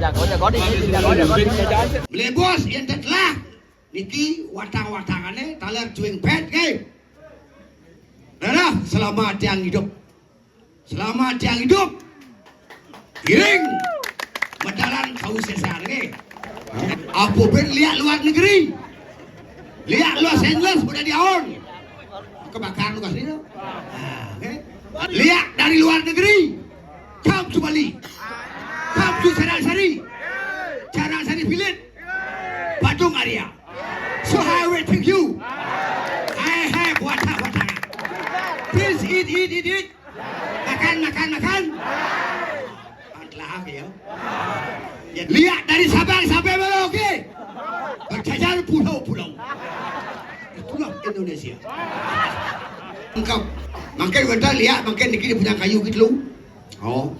Jago di Beli bos yang telah niki watang-watangannya talar juing pet ke. Nah, selamat yang hidup. Selamat yang hidup. Giring. Medalan kau sesar ke. Apa ben lihat luar negeri. Lihat Los Angeles udah diaon. Kebakaran luas ini. Lihat dari luar negeri. Come to Bali. Come to Sarasari. Sarasari Village. Badung area. So I will thank you. I have water. Please eat. Makan. Antlah ya. Lihat dari Sabang sampai Merauke. Berjajar pulau-pulau. Itulah Indonesia. Engkau makin kita lihat makin dikit punya kayu gitu. Oh.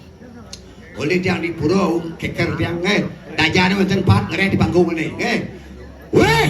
Boleh dia di pulau keker dia dajarnya macam tempat ngere di panggung ini. Weh.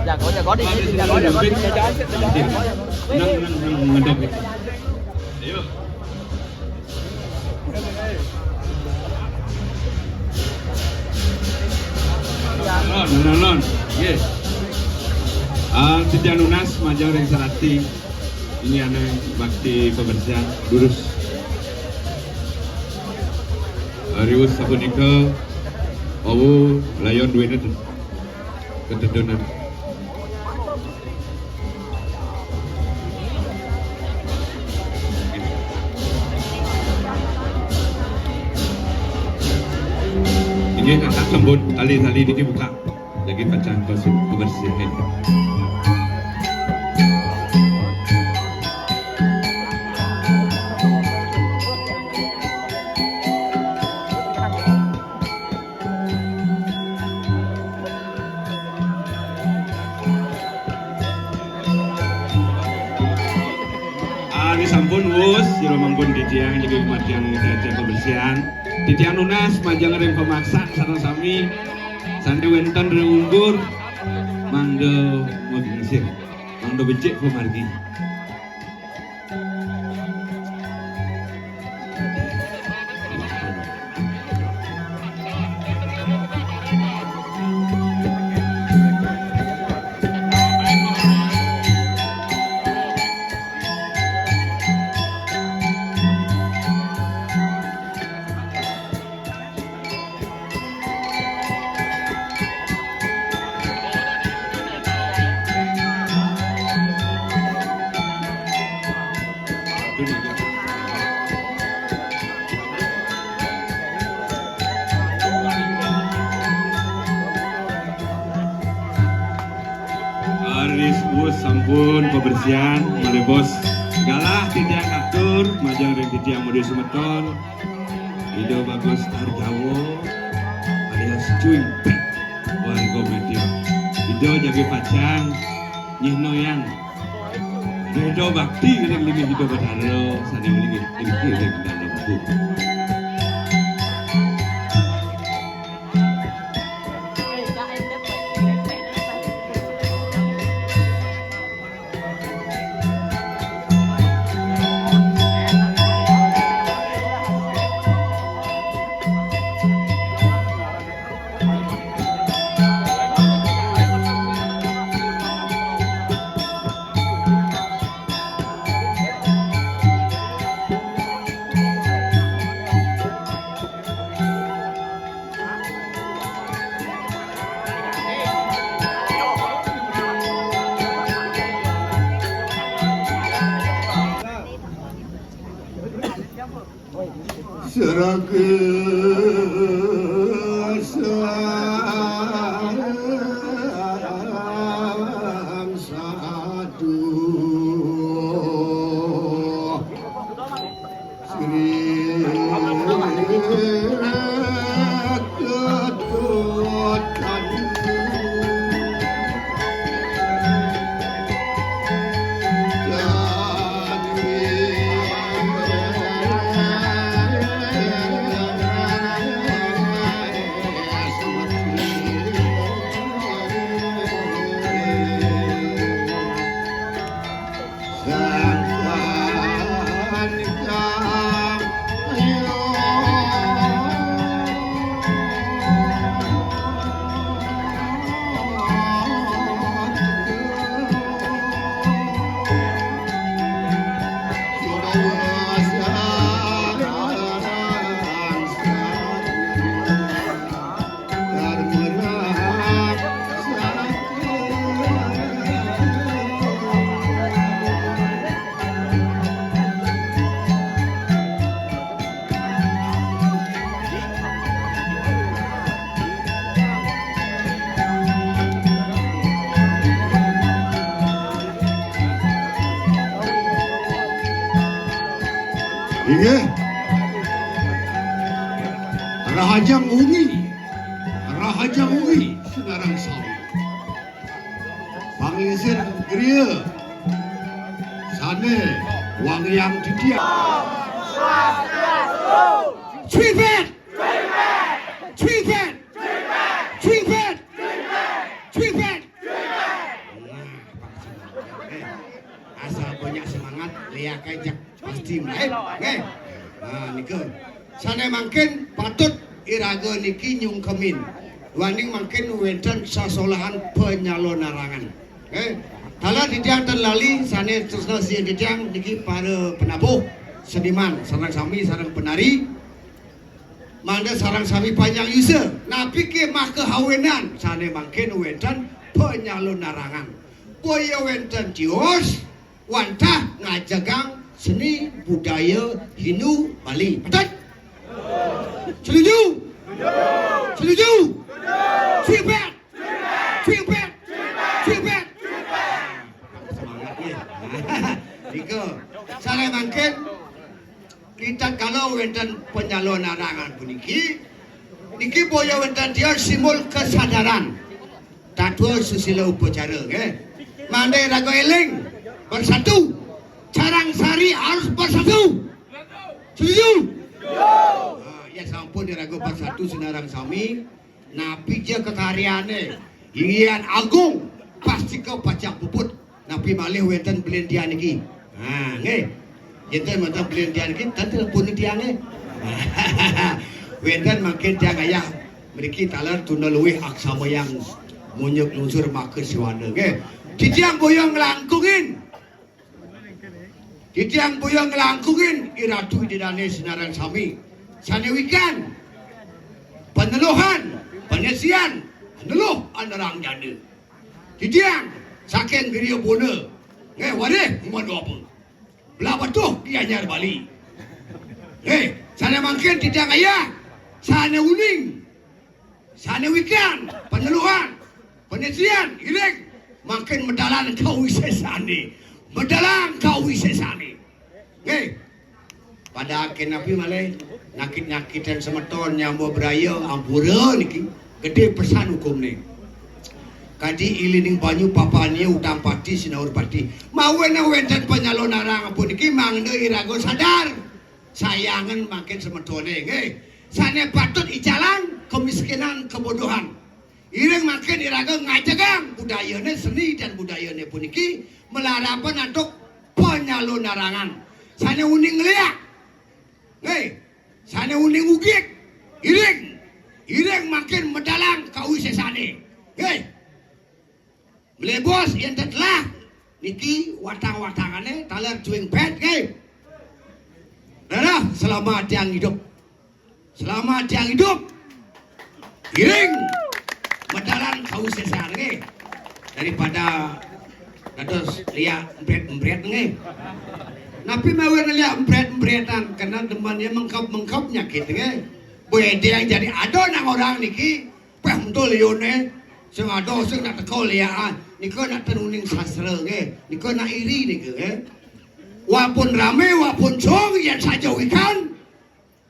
Jago di Non. Yes. Titian Unas Majang Reng Sarati. Ini aneh bakti pembersihan lurus. Rius sapunika awu layon duwene ketedonan. Ini kakak lembut tali-tali ini buka lagi pacang kebersihan. Ini sampun wus, siro manggun titiang jadi kematian kebersihan. Titian Unas majang reng pemaksa sareng sami sandi wenten reunggur mangdo mogingsir mangdo becik pemargi. Aris bos sampun pembersihan mari bos galah titiang atur majang reng titiang mode Sumeton Ido bagus Arjawo alias cuy warga media Ido jaga pacang nyih noyang Ido bakti reng limi Ido badaro sani limi reng dalam buku. Seraga satu Sri ketutan Iya, Rahajang Ungi, Senarang Sawi. Pangisir Geria, Sane, Wang Yang Didia. Tripet! Asal banyak semangat, lihat kajak pasti mulai. Nah, nika. Sana mungkin patut iraga niki nyungkemin. Waning mungkin wenten sasolahan penyalon narangan. Kalau ditiang terlali, sana terusna si ditiang niki para penabuh, seniman, sarang sami, sarang penari. Manda sarang sami panjang user. Napi ke mah kehawenan, sana mungkin wenten penyalon narangan. Boya wenten tios, wantah ngajagang seni budaya Hindu Bali. Betul? Setuju? Setuju? Tripet! Semangat ya. Tiga. Saya mungkin kita kalau wenten penyalon narangan puniki, niki boya wenten dia simbol kesadaran. Tatua susila upacara, Mandai raga eling bersatu. Carang Sari harus bersatu. Setuju? Ya sampun diraga bersatu Senarang Sami. Napi je kekaryane Irian Agung pasti kau pacak puput. Napi malih wenten belendian iki. Nggih. Yen mata belendian iki tentu pun dia nggih. Wenten makin dia gaya mriki talar tuna luwih aksama yang munyuk lunsur maker siwana nggih. Ditiang boyong nglangkungin. Ditiang boyong nglangkungin iratu didane Senarang Sami. Sanewikan peneluhan, penesian, peneluh anarang janda. Ditiang saking geria bona. Waduh, umur apa? Belah batuh dia nyar Bali. Sana mungkin ditiang ayah, sana uning, sana wikan, peneluhan, penesian, irek. Makin medalang kau wisesani. Medalang kau wisesani. Pada akhir Nabi malai nakit-nakitan semeton nyambo beraya ampura niki gede pesan hukum ni. Kadi ilining banyu papanya utang pati sinaur pati. Mawena wenten penyalon narang pun niki mangde irago sadar. Sayangan makin semetone Sane patut ijalan kemiskinan kebodohan. Ireng makin iraga ngajagang budayane seni dan budayane puniki melarapan untuk penyalon narangan. Sana uning liak. Sana uning ugik. Ireng makin medalang kau sesane. Melebos yang telah niki watang-watangane talar juing pet Dah selamat yang hidup. Selamat yang hidup. Ireng medalang kau sesar daripada dados liak empret Napi mawin lihat empret-empretan karena temannya mengkap-mengkapnya gitu kan. Boleh dia jadi ado nang orang niki, peh betul lione. Sing ado sing nak teko liaan, niko nak tenuning sastra ke, niko nak iri niki ke. Walaupun rame, walaupun jong, yang saja ikan,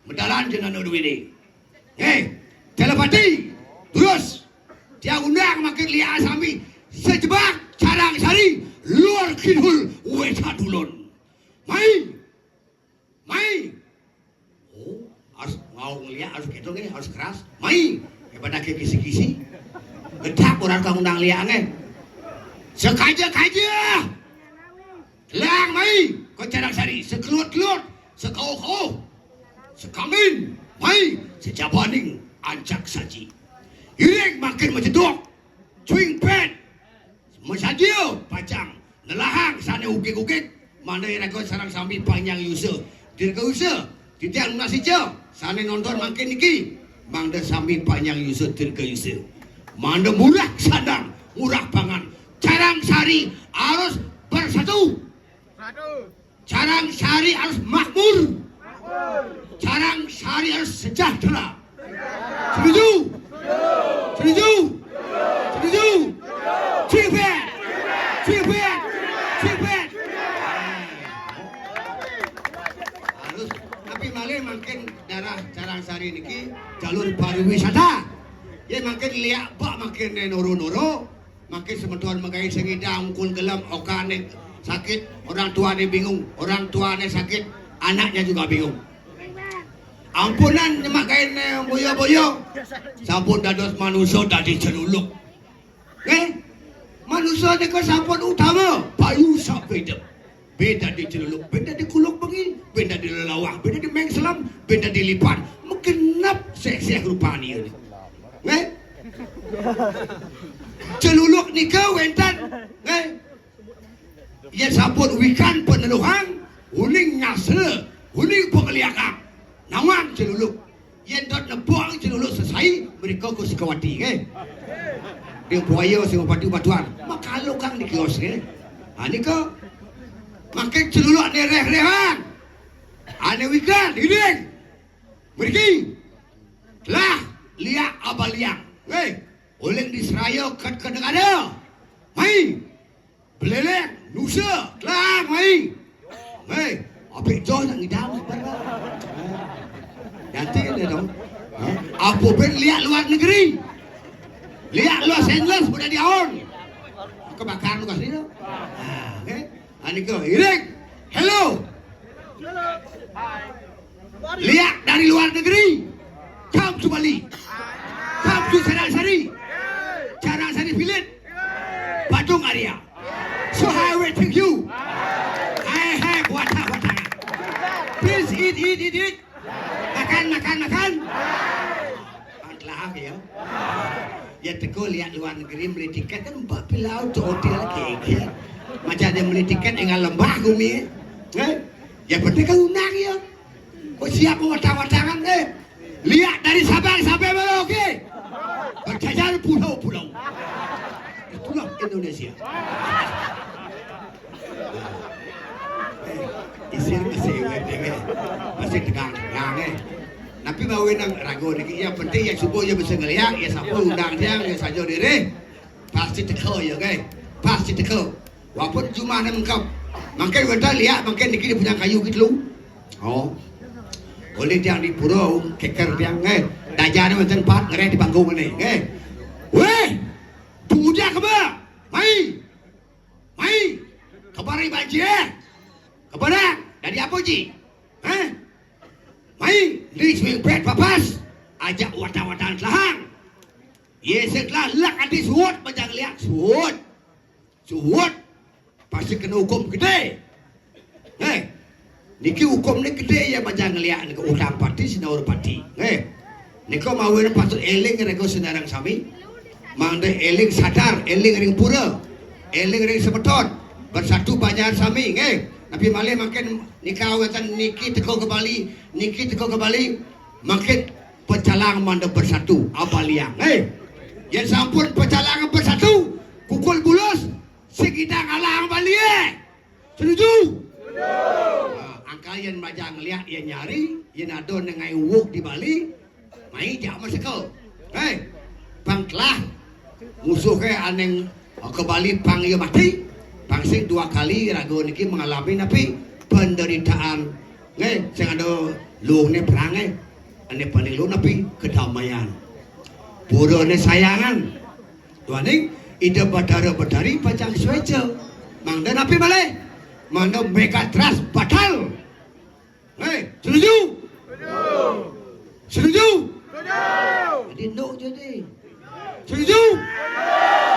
medalan jenang nudu ini. Telepati, terus dia undang makin lihat sami sejebak carang sari luar kidul weta dulun. Mai, oh harus mau ngeliat harus gitu nih harus keras. Mai, kepada kisi-kisi, gedak orang kau undang liatnya. Sekaja. Lang mai, kau carang sari sekelut-kelut, sekau-kau, sekamin, mai, sejabaning ancak saji. Iring makin menjedok, cuing pet, mesajil, pacang, nelahang, sana ugik-ugik, mana yang kau sarang sambil panjang yusa, dirga yusa, tidak nasi jauh, sana nonton makin niki, mangda sambil panjang yusa, dirga yusa, manda murah sadang, murah pangan, carang sari harus bersatu. Carang sari harus makmur. Carang sari harus sejahtera. Setuju? Cipet. Harus. Tapi malah makin darah carang sari niki jalur pariwisata. Ya makin liak bak makin noro-noro. Makin sementuan mengai sengidang kul gelam okane. Sakit, orang tuanya bingung, orang tuanya sakit, anaknya juga bingung. Ampunan nyemak kain boyo-boyo, sampun dados manusia tadi celuluk. Manusia ni kan sampun utama, payu sampai hidup. Beda di celuluk, beda di kuluk bengi, beda di lelawah, beda di mengselam, beda di lipan. Mengenap seksih rupanya ni. Celuluk ni kau entan, ia sampun wikan peneluhan, uning nyasre, uning pengeliakan, nawang celuluk. Ia dot nebuang celuluk selesai, mereka ku sekawati, dia buaya semua pati batuan, maka lokang di kios, Ani ko, makin celuluk ni reh-rehan, ane wikan, iring, mereka, telah liak abaliang, uling di Seraya kat negara, main. Beleleng, nusa, kelang, mai. Apik jauh nak ngidam. Nanti dia dong. Apa pun lihat luar negeri. Lihat Los Angeles sudah diahon. Kebakaran lu kat sini. Ani ko, iring. Hello. Lihat dari luar negeri. Come to Bali. Come to Sarang-Sari. Sarang-Sari Village. Patung Arya. So I waiting you. I have water. Please eat. Makan. Antlah ya. Ya teko lihat luar negeri beli tiket kan 4 pilau tu hotel lagi. Macam dia beli tiket dengan lembah gumi. Ya penting kan undang ya. Kau siap watang-watangan Lihat dari Sabang sampai Merauke. Berjajar pulau-pulau. Itulah Indonesia. Isir kesewe deh, masih tegang. Tapi bawa nang ragu ni, yang penting yang subuh je bisa ngeliat, ya siapa undang dia, ya saja diri, pasti teko ya guys, pasti teko. Walaupun cuma nak mengkap, makin kita lihat, makin ni dia punya kayu gitu. Oh, boleh dia di pura, keker dia, dajar macam pat ngerai di panggung ni, weh, tunggu dia kemana? Mai, kebari banjir. Kepada dari apa ji? Mai, di swing pet papas, ajak watan-watan selahang. Ye setelah lak adi suut macam lihat suut, pasti kena hukum gede. Niki hukum ni gede ya macam lihat ni utang parti sinaur parti. Niko mawin patut eling rego senarang sami, mangde eling sadar, eling ring pura, eling ring sebeton, bersatu banyak sami, Tapi malah makin nikah kata niki teko ke Bali, makin pecalang manda bersatu abaliang. Yang sampun pecalang bersatu, kukul bulus, segidang alang Bali. Setuju? Angka yang majang lihat yang nyari, yang ada nengai wuk di Bali, mai jak masakel. Panglah musuh ke aneng ke Bali pang ia mati. Pangsing 2 kali ragu niki mengalami napi penderitaan. Sing ada luang ni perang ane paling lu napi kedamaian. Pura ni sayangan. Tuaning ide badara-badari pacang sueca. Mangda napi malai. Mana mega trust batal. Setuju? Setuju? Jadi no jadi. Setuju?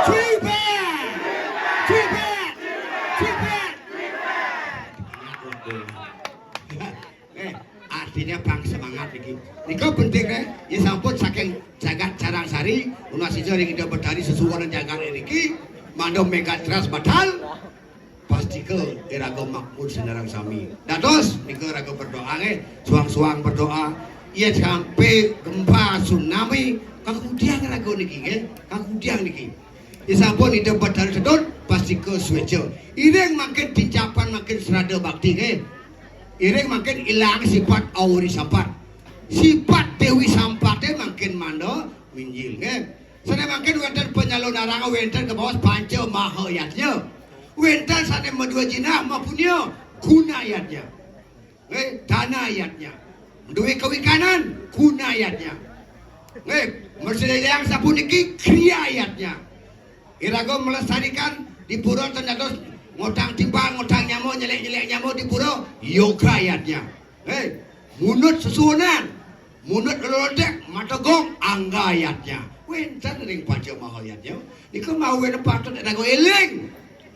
Tripat! Tripat! Tripat! Artinya bang semangat lagi. Niko penting ya sampun saking jagat Carang Sari, una sijo ring ida bedari sesuwun jagat niki, mando mega trust batal. Pasti ke irago makmur senarang sami. Dados niko irago berdoa suang-suang berdoa. Ia sampai gempa tsunami kakudiang irago niki kakudiang niki. Ya sampun ida bedari sedot pasti ke suwejo. Ireng makin tincapan makin serada bakti Ireng makin hilang sifat auri sampat. Sifat Dewi Sampatnya makin mando minjil Sana makin wenten penyalon arang wenten ke bawah panca mahayatnya. Wenten sana medua jinah mapunnya kunayatnya. Tanayatnya. Mendui kewikanan kunayatnya. Mersedayang sapuniki kriayatnya. Irago melestarikan di pura ternyata ngotang timbang, ngotang nyamuk, nyelek-nyelek nyamuk di pura, yoga ayatnya. Munut sesuunan, munut lodek, mata gong, angga ayatnya. Wenten ring panca mahayatnya. Ika mau wena patut irago eling.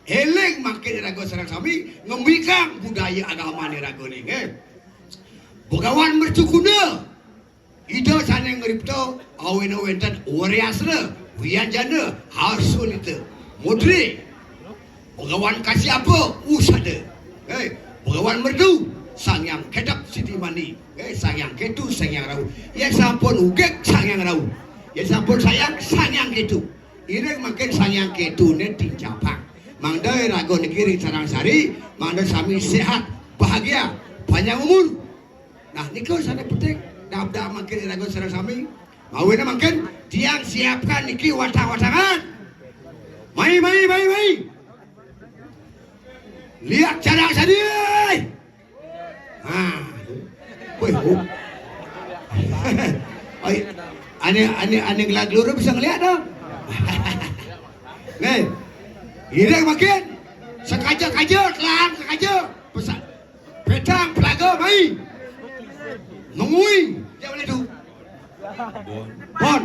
Eling makin irago sareng sami, ngembikang budaya agama irago ni. Bogawan mercukuna. Ida sana ngripto, awena wenten wariasna, wianjana, harsun itu. Mudri. Pegawai kasih apa? Usada. Pegawai merdu. Sang yang kedap Siti Mani. Sang yang ketu, sang yang rau. Yang sampun ugek, sang yang rau. Yang sampun sayang, sang yang ketu. Ini makin sang yang ketu ni tincapak. Mangda rago negeri Carang Sari. Mangda sami sehat, bahagia, panjang umur. Nah, ni kau sana penting. Dah makin rago Carang Sami. Mawina makin tiang siapkan niki watang-watangan. Mai. Lihat Carang Sari. Aneh gelag luru bisa ngeliat dong. Ireng makin sekaja-kaja, kelang sekaja. Pesan petang pelaga mai. Menguing. Dia boleh tu. Bon.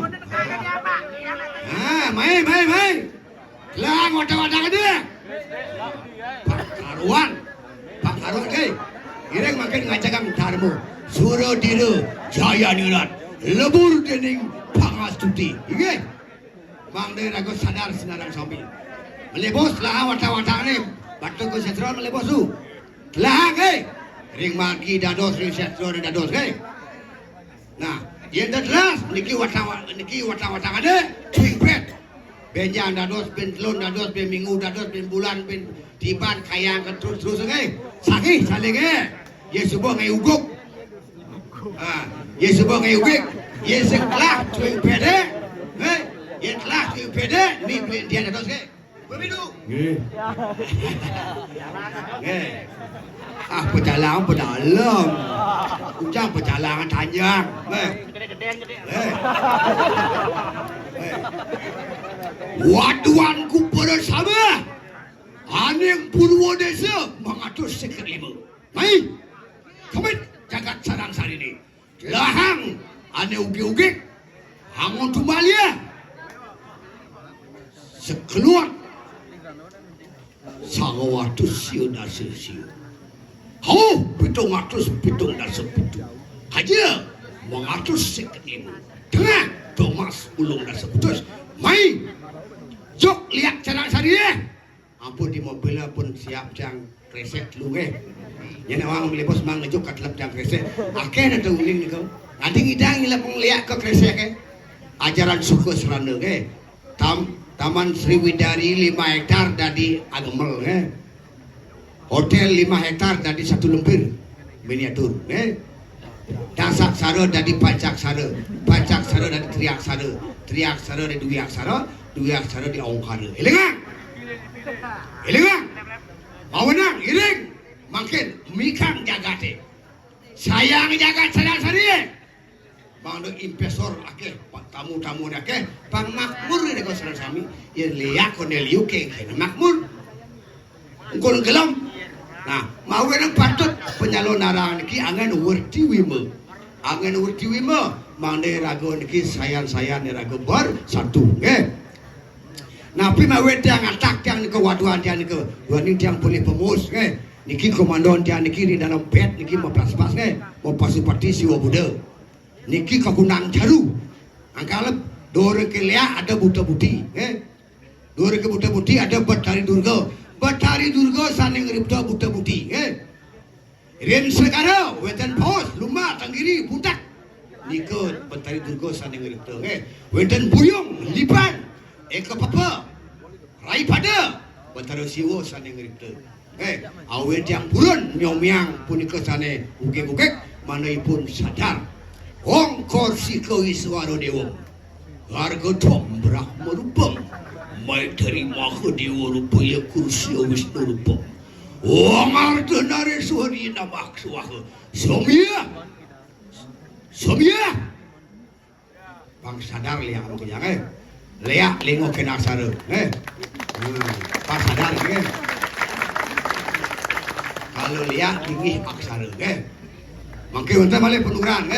Mai. Kelang wadah-wadah dia. Pakaruan Ireng makin ngajagang dharma sura dira jaya nirat lebur dening pangastuti mangde rago sadar senarang sami melebos lah wata-wata ni batu ko setron melebos tu lah ring magi dados ring setron dados nah yang jelas niki wata-wata ada cimpet benjang dados ben telon dados ben minggu dados ben bulan ben tiban kayang terus sakit saling ye subuh ngai uguk ye subuh ngai uguk ye seklah cuing pede ye kelah cuing pede ni dia dados begitu pecalang pedalam ujang pecalangan tanjang waduanku bersama Aning Purwodesa mengatur sekat lima. Mai, kami jagat Carang Sari ini. Lahang, ane ugi-ugi, hangon tumbalia. Sekeluar, sangawatus siu dasa siu. Hau, pitung dasa pitung. Haja, mengatur sekat lima. Tengah, Thomas ulung dasa putus. Mai, jok lihat Carang Sari ini. Ampun di mobil pun siap jang kresek lu Yang orang melebos mang ngejuk kat lep jang kresek. Akeh ada uling ni kau. Nanti ngidang ngilap ngeliat ke kresek Ajaran suku serana Taman Sriwidari 5 hektar dari agemel Hotel 5 hektar dari 1 lembir miniatur. Dasak sara dari pajak sara dari teriak sara dari dua aksara di ongkara. Elengang mau menang iring makin mikang jaga te sayang jaga sadar-sadar bang investor akeh tamu-tamu akeh bang makmur ni ko sadar sami ye liak Corneliu ke makmur ngkol gelam. Nah, mau nang patut penyalon narang niki angan werti wime mangde rago niki sayan-sayan rago bar satu nggih. Napi mawe tiang atak tiang niki waduan tiang niki wani tiang boleh pemus nggih. Niki komandon tiang niki di dalam bed niki mau pas-pas nggih, mau pasupati siwa buda. Niki kakunang jaru. Angkalep dore kelea ada buta-buti nggih. Dore ke buta-buti ada Batari Durga saning ripta buta-buti Ren segara wetan pos lumah tanggiri budak nikut Batari Durga saning ripta wetan buyung lipan eka papa rai pada Batari siwo saning ripta awet yang purun nyomyang punika sane bukek-bukek manaipun sadar wong korsi kewiswaro dewa harga tombrak merubang mai terima ke dewa rupa ya kursi Wisnu rupa. Oh ngarta nareswari namak suaka. Somia. Bang sadar liang anu kenyang Leak lingo kena sara Bang sadar Kalau liak tinggi aksara Makin untuk balik penuran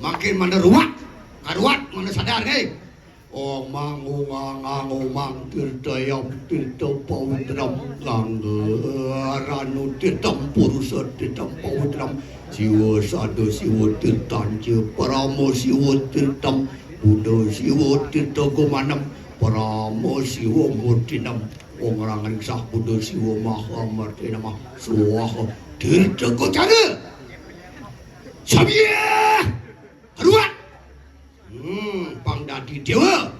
makin mana ruwak karuat mana sadar Omang tirtayam tirta pawitram langgaranu tirtam purusa tirtam pawitram siwa sadu siwa tirtan paramo siwa tirtam buddha siwa tirta gomanam paramo siwa murtinam orang sah buddha siwa maha martinamah suwaha tirta gocara sabia karuat pangdadi dewa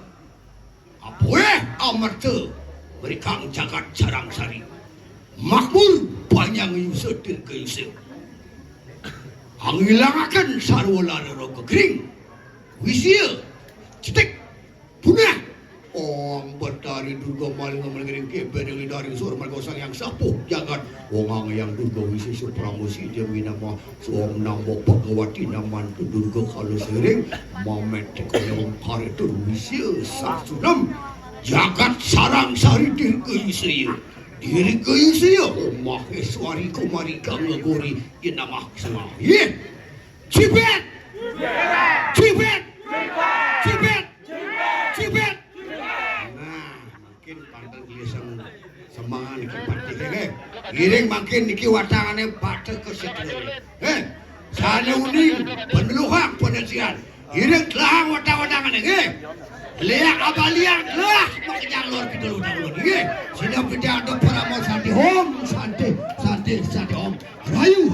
apoe amarta mereka jagat sarang sari makmur panjang yusir ke yusir anggilangakan sarwala rogo kering wisya cetek punah Batari Durga maling ngeling kebe dari sur margosan yang sapuh jagat wongang yang Durga wisi supramusi dewi nama suam nambok pagawati naman Durga kalau sering mamet tekoyong karitur wisi sarsunam jagat sarang sari diri kayusaya maheswari kumari kangagori inamah semua cipet semangat niki pati giring makin niki watangane pada kesetujuan sana uning peneluhang penelitian giring telah watang-watangane leak abalian lah makanya lor kidul udang sini pidang do para mau santi om rayu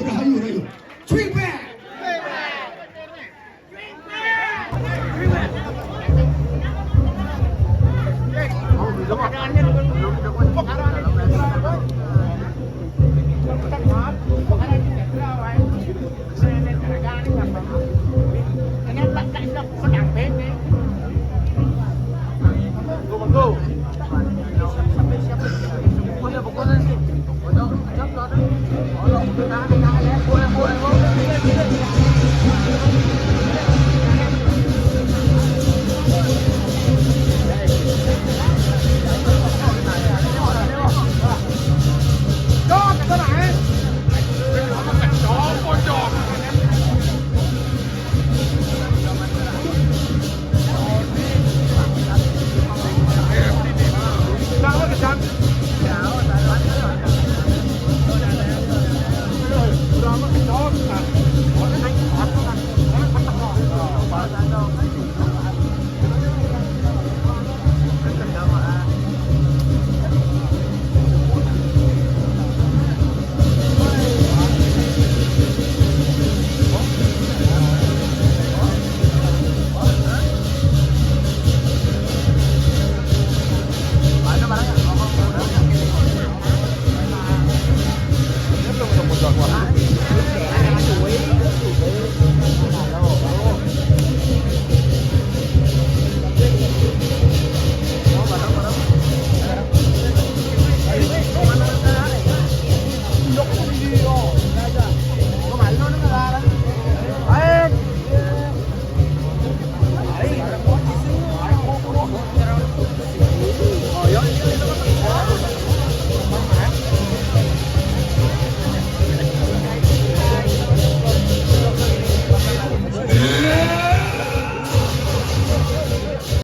swing back